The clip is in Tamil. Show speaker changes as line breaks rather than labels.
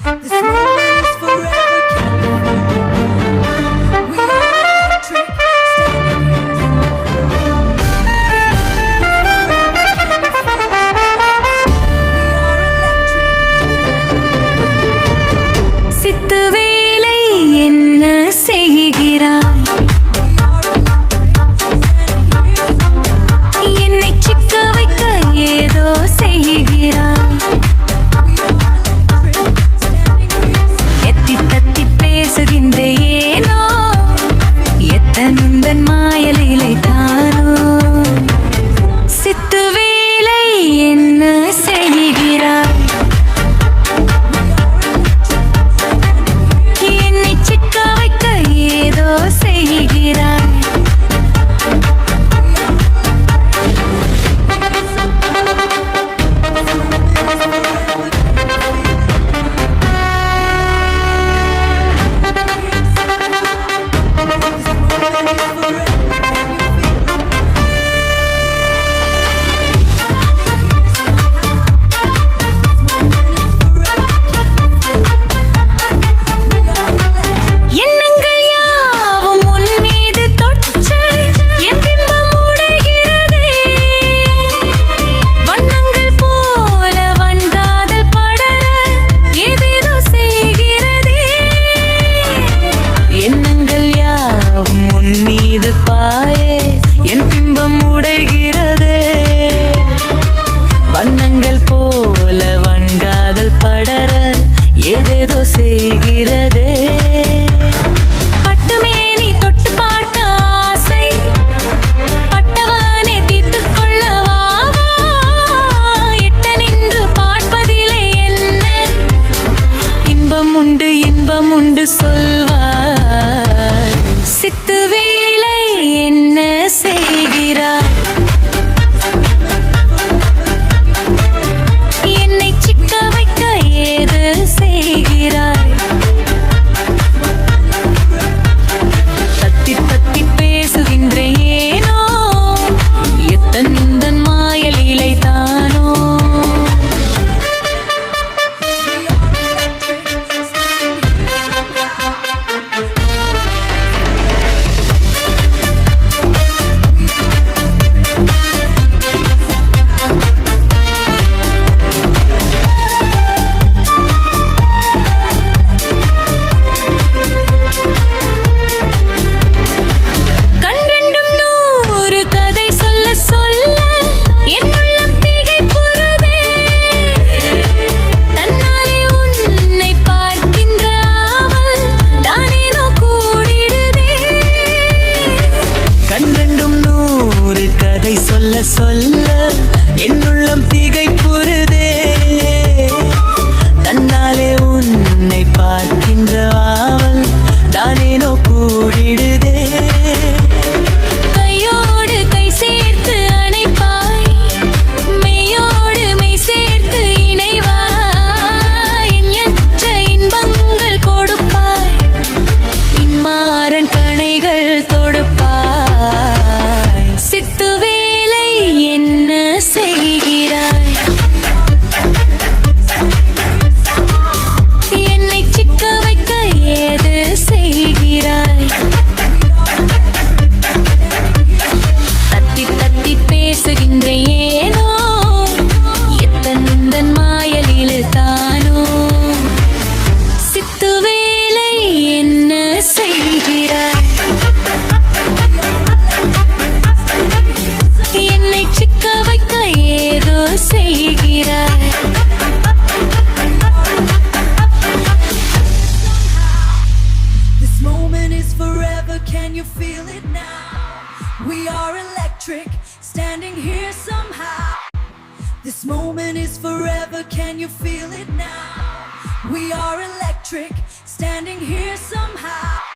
This moment is forever. We are electric,
சித்து வேலை என்ன செய்கிறாய்? என்னை சிக்க வைக்க ஏதோ செய்கிறாய். எத்தி தத்தி பேசுகின்ற ஏனோ எத்தனுந்தன் மாயலிலை தானோ. சித்து வேலை என்ன செய்கிறாய்? என்னை சிக்க வைக்க ஏதோ செய்கிறாய். எண்ணங்கள் யாவும் உன் மீது தொற்று என் பிம்பம் உடைகிறதே. வண்ணங்கள் போல வண்டாதல் படர ஏதேதோ செய்கிறதே. எண்ணங்கள் யாவும் உன் மீது பாயே என் பிம்பம் உடைகிறதே. வண்ணங்கள் போல வண்டாதல் படர ஏதேதோ செய்கிறதே. பட்டுமேனி தொட்டு பார்க்க ஆசை பட்டவனே தீர்த்துக் கொள்ளவா? எட்ட நின்று பார்ப்பதிலே என்ன இன்பம் உண்டு சொல்வாய். சித்து வேலை என்ன செய்கிறாய்? என்னை சிக்க வைக்க ஏது செய்கிறாய்? தத்தி தத்தி பேசுகின்ற ஏனோ எத்தன் மாயலீலை தானோ. கண்ரெண்டும் நூறு கதை சொல்ல சொல்ல என் உள்ளம் திகைப்புறுதே. தன்னாலே உன்னை பார்க்கின்ற ஆவல் தானேனோ கூடிடுதே. கண்ரெண்டும் நூறு கதை சொல்ல சொல்ல என் உள்ளம் திகைப்புறுதே. தன்னாலே உன்னை பார்க்கின்ற ஆவல் தானேனோ கூடிடுதே. கையோடு கை சேர்த்து அணைப்பாய் மெய்யோடு மெய் சேர்த்து இணைவாய். எண்ணற்ற இன்பங்கள் கொடுப்பாய் இன்மாறன் கணைகள் தொடுப்பாய். சித்து வேலை என்ன செய்கிறாய்? என்னை சிக்க வைக்க ஏது செய்கிறாய்? தத்தி தத்தி பேசுகின்ற ஏனோ எத்தன் மாயலில் தானோ. சித்து வேலை என்ன செய்கிறாய்? என்னை சிக்க வைக்க ஏதோ செய்கிறாய்.
this moment is forever. Can you feel it now? We are electric, standing here somehow. This moment is forever. Can you feel it now? We are electric, standing here somehow.